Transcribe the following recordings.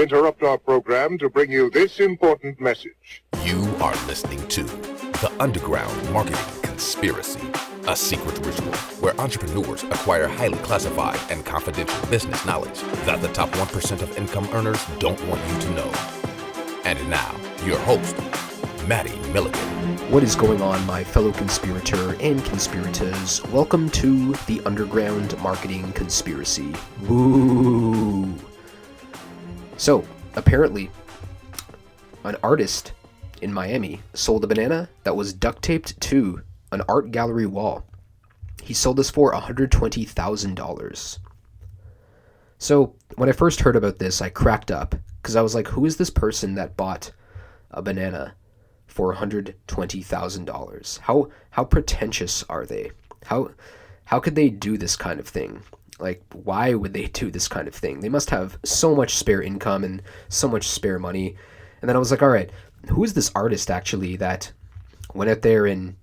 We interrupt our program to bring you this important message. You are listening to The Underground Marketing Conspiracy, a secret ritual where entrepreneurs acquire highly classified and confidential business knowledge that the top 1% of income earners don't want you to know. And now, your host, Maddie Milligan. What is going on, my fellow conspirator and conspirators? Welcome to The Underground Marketing Conspiracy. Woo! So, apparently, an artist in Miami sold a banana that was duct taped to an art gallery wall. He sold this for $120,000. So, when I first heard about this, I cracked up, because I was like, who is this person that bought a banana for $120,000? How pretentious are they? How could they do this kind of thing? Like, why would they do this kind of thing? They must have so much spare income and so much spare money. And then I was like, all right, who is this artist actually that went out there and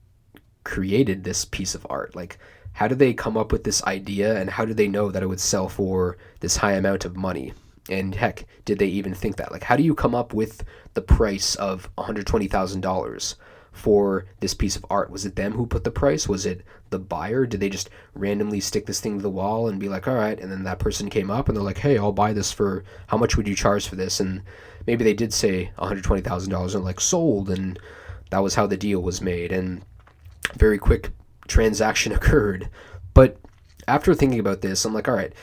created this piece of art? Like, how did they come up with this idea, and how did they know that it would sell for this high amount of money? And heck, did they even think that? Like, how do you come up with the price of $120,000 for this piece of art? Was it them who put the price? Was it the buyer? Did they just randomly stick this thing to the wall and be like, all right, and then that person came up and they're like, hey, I'll buy this for, how much would you charge for this? And maybe they did say $120,000 and like, sold, and that was how the deal was made, and very quick transaction occurred. But after thinking about this, I'm like, all right,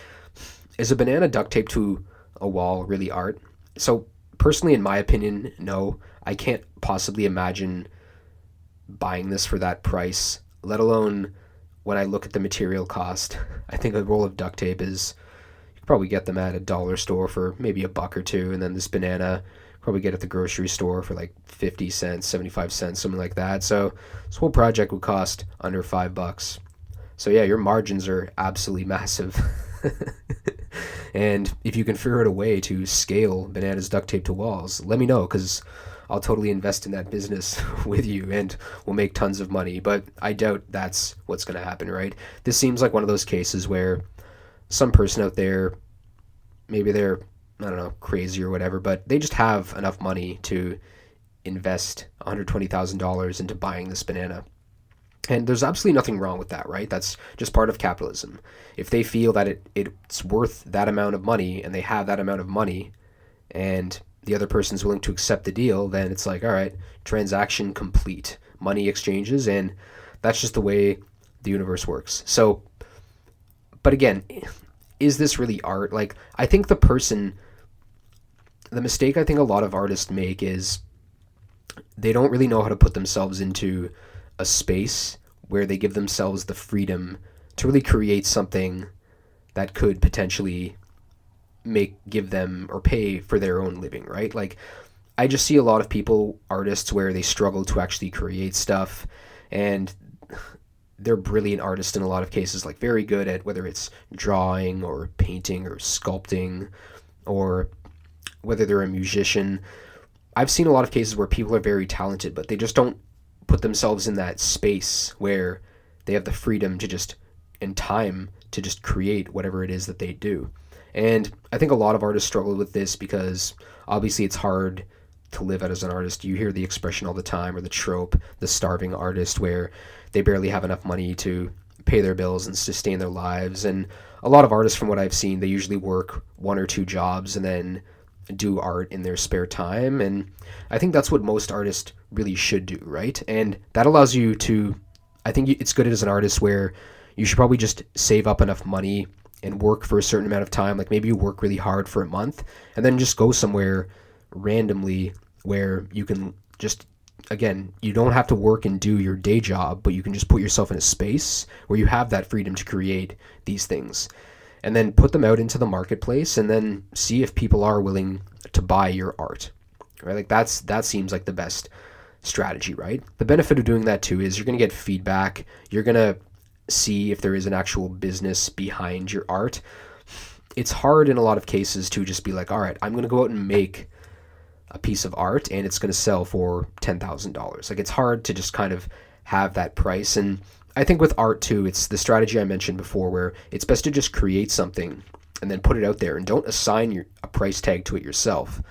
is a banana duct taped to a wall really art? So personally, in my opinion, no. I can't possibly imagine buying this for that price, let alone when I look at the material cost. I think a roll of duct tape is, you could probably get them at a dollar store for maybe $1 or $2, and then this banana probably get at the grocery store for like 50 cents, 75 cents, something like that. So this whole project would cost under $5. So yeah, your margins are absolutely massive. And if you can figure out a way to scale bananas duct taped to walls, let me know, because I'll totally invest in that business with you and we'll make tons of money. But I doubt that's what's going to happen, right? This seems like one of those cases where some person out there, maybe they're, I don't know, crazy or whatever, but they just have enough money to invest $120,000 into buying this banana. And there's absolutely nothing wrong with that, right? That's just part of capitalism. If they feel that it's worth that amount of money and they have that amount of money and the other person's willing to accept the deal, then it's like, all right, transaction complete. Money exchanges, and that's just the way the universe works. So, but again, is this really art? Like, I think the mistake I think a lot of artists make is they don't really know how to put themselves into a space where they give themselves the freedom to really create something that could potentially give them or pay for their own living, right? Like, I just see a lot of people, artists, where they struggle to actually create stuff, and they're brilliant artists in a lot of cases, like very good at whether it's drawing or painting or sculpting, or whether they're a musician. I've seen a lot of cases where people are very talented, but they just don't put themselves in that space where they have the freedom to just, and time to just create whatever it is that they do. And I think a lot of artists struggle with this because obviously it's hard to live out as an artist. You hear the expression all the time, or the trope, the starving artist, where they barely have enough money to pay their bills and sustain their lives. And a lot of artists, from what I've seen, they usually work 1 or 2 jobs and then do art in their spare time. And I think that's what most artists really should do, right? And that allows you to, I think it's good as an artist where you should probably just save up enough money and work for a certain amount of time. Like, maybe you work really hard for a month and then just go somewhere randomly where you can just, again, you don't have to work and do your day job, but you can just put yourself in a space where you have that freedom to create these things, and then put them out into the marketplace, and then see if people are willing to buy your art, right? Like, that seems like the best strategy, right? The benefit of doing that too is you're going to get feedback. You're going to see if there is an actual business behind your art. It's hard in a lot of cases to just be like, all right, I'm going to go out and make a piece of art and it's going to sell for $10,000. Like, it's hard to just kind of have that price. And I think with art too, it's the strategy I mentioned before, where it's best to just create something and then put it out there, and don't assign a price tag to it yourself.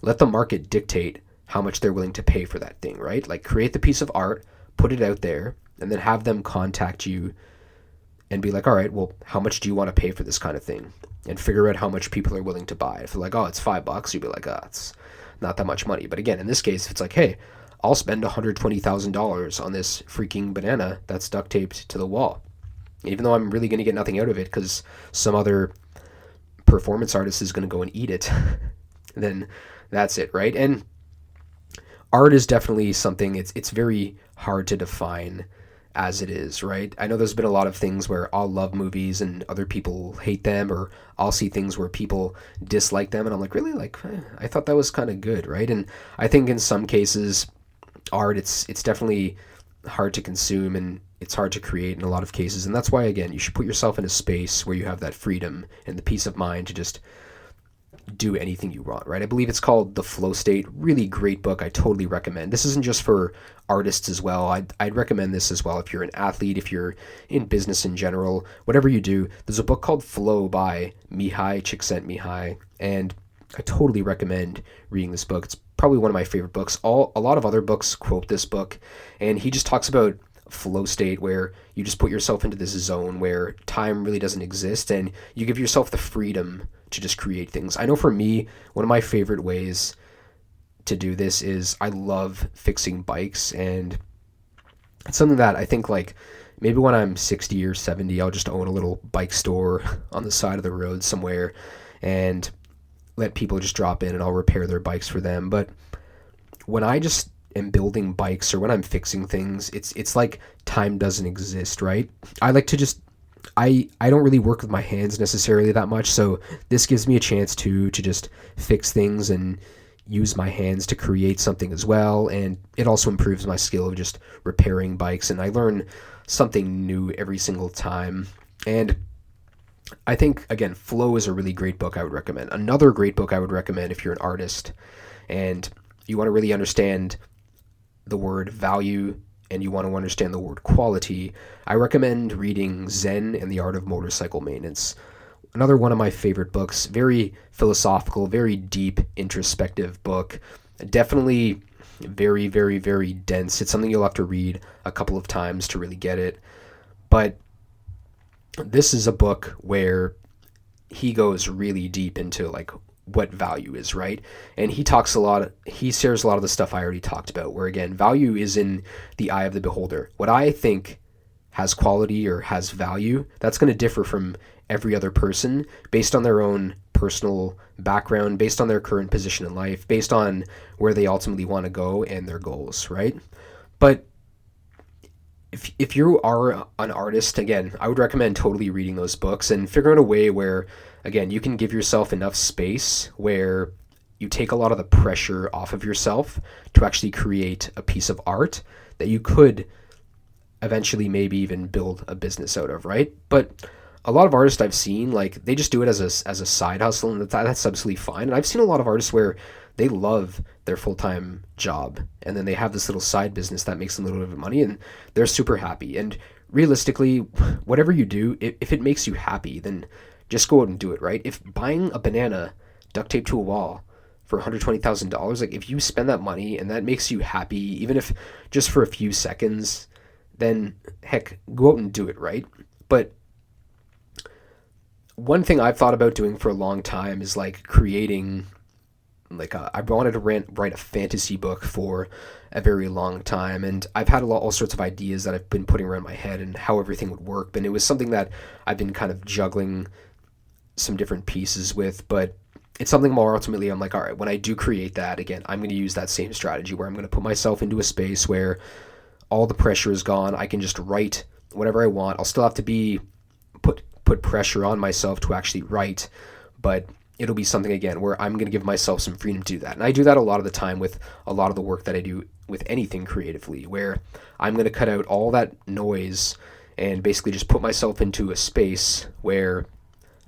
Let the market dictate how much they're willing to pay for that thing, right? Like, create the piece of art, put it out there, and then have them contact you and be like, all right, well, how much do you want to pay for this kind of thing? And figure out how much people are willing to buy. If they're like, oh, it's $5, you'd be like, oh, it's not that much money. But again, in this case, if it's like, hey, I'll spend $120,000 on this freaking banana that's duct taped to the wall, even though I'm really going to get nothing out of it because some other performance artist is going to go and eat it, then that's it, right? And art is definitely something, it's very hard to define as it is, right? I know there's been a lot of things where I'll love movies and other people hate them, or I'll see things where people dislike them and I'm like, really? Like, I thought that was kind of good, right? And I think in some cases, art, it's definitely hard to consume and it's hard to create in a lot of cases. And that's why, again, you should put yourself in a space where you have that freedom and the peace of mind to just do anything you want, right? I believe it's called The Flow State. Really great book. I totally recommend. This isn't just for artists as well. I'd recommend this as well if you're an athlete, if you're in business in general, whatever you do. There's a book called Flow by Mihai Csikszentmihalyi, and I totally recommend reading this book. It's probably one of my favorite books. A lot of other books quote this book, and he just talks about flow state where you just put yourself into this zone where time really doesn't exist and you give yourself the freedom to just create things. I know for me, one of my favorite ways to do this is I love fixing bikes, and it's something that I think, like, maybe when I'm 60 or 70, I'll just own a little bike store on the side of the road somewhere and let people just drop in and I'll repair their bikes for them. But when I just am building bikes or when I'm fixing things, it's like time doesn't exist, right? I like to just I don't really work with my hands necessarily that much, so this gives me a chance to just fix things and use my hands to create something as well, and it also improves my skill of just repairing bikes, and I learn something new every single time. And I think, again, Flow is a really great book I would recommend. Another great book I would recommend if you're an artist and you want to really understand the word value and you want to understand the word quality, I recommend reading Zen and the Art of Motorcycle Maintenance. Another one of my favorite books, very philosophical, very deep, introspective book. Definitely very, very, very dense. It's something you'll have to read a couple of times to really get it. But this is a book where he goes really deep into, like, what value is, right? And he shares a lot of the stuff I already talked about, where, again, value is in the eye of the beholder. What I think has quality or has value, that's going to differ from every other person based on their own personal background, based on their current position in life, based on where they ultimately want to go and their goals, right? But if you are an artist, again, I would recommend totally reading those books and figuring out a way where, again, you can give yourself enough space where you take a lot of the pressure off of yourself to actually create a piece of art that you could eventually maybe even build a business out of, right? But a lot of artists I've seen, like, they just do it as a side hustle, and that's absolutely fine. And I've seen a lot of artists where they love their full-time job, and then they have this little side business that makes them a little bit of money, and they're super happy. And realistically, whatever you do, if it makes you happy, then just go out and do it, right? If buying a banana duct taped to a wall for $120,000, like, if you spend that money and that makes you happy, even if just for a few seconds, then heck, go out and do it, right? But one thing I've thought about doing for a long time is, like, creating, like, I wanted to write a fantasy book for a very long time, and I've had all sorts of ideas that I've been putting around my head and how everything would work, and it was something that I've been kind of juggling some different pieces with, but it's something more ultimately I'm like, all right, when I do create that, again, I'm going to use that same strategy where I'm going to put myself into a space where all the pressure is gone. I can just write whatever I want. I'll still have to be put pressure on myself to actually write, but it'll be something, again, where I'm going to give myself some freedom to do that. And I do that a lot of the time with a lot of the work that I do with anything creatively, where I'm going to cut out all that noise and basically just put myself into a space where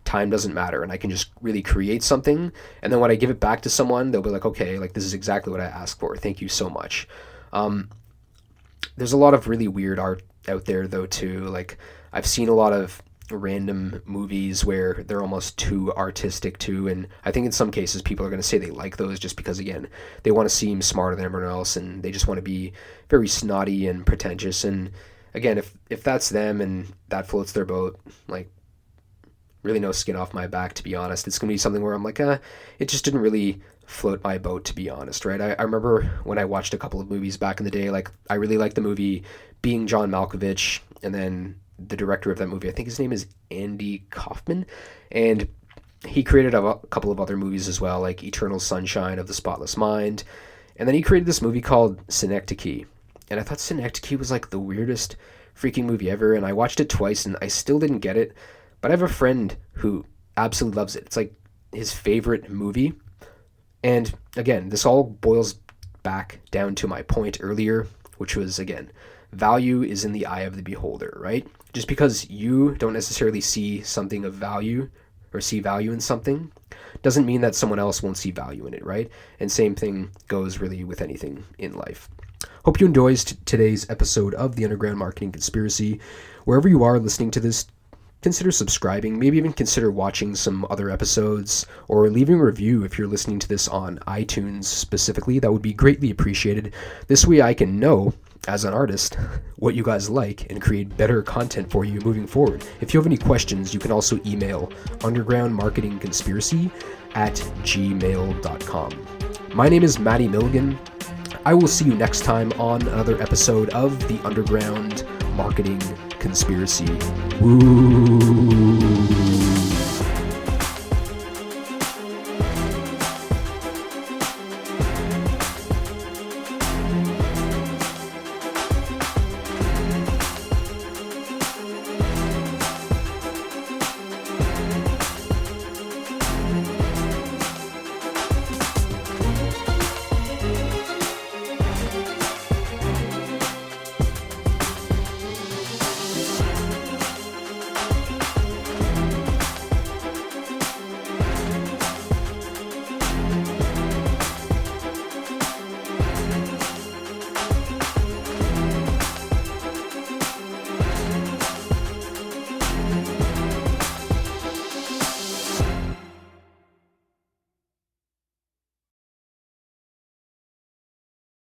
time doesn't matter and I can just really create something. And then when I give it back to someone, they'll be like, okay, like, this is exactly what I asked for. Thank you so much. There's a lot of really weird art out there, though, too. Like, I've seen a lot of random movies where they're almost too artistic too, and I think in some cases people are going to say they like those just because, again, they want to seem smarter than everyone else, and they just want to be very snotty and pretentious. And again, if that's them and that floats their boat, like, really no skin off my back, to be honest. It's going to be something where I'm like, it just didn't really float my boat, to be honest, right? I remember when I watched a couple of movies back in the day, like, I really liked the movie Being John Malkovich, and then the director of that movie, I think his name is Andy Kaufman, and he created a couple of other movies as well, like Eternal Sunshine of the Spotless Mind, and then he created this movie called Synecdoche, and I thought Synecdoche was like the weirdest freaking movie ever, and I watched it twice and I still didn't get it, but I have a friend who absolutely loves it. It's like his favorite movie, and again, this all boils back down to my point earlier, which was, again, value is in the eye of the beholder, right? Just because you don't necessarily see something of value or see value in something doesn't mean that someone else won't see value in it, right? And same thing goes really with anything in life. Hope you enjoyed today's episode of the Underground Marketing Conspiracy. Wherever you are listening to this, consider subscribing, maybe even consider watching some other episodes, or leaving a review if you're listening to this on iTunes specifically. That would be greatly appreciated. This way I can know, as an artist, what you guys like and create better content for you moving forward. If you have any questions, you can also email undergroundmarketingconspiracy@gmail.com. My name is Matty Milligan. I will see you next time on another episode of the Underground Marketing Conspiracy. Woo!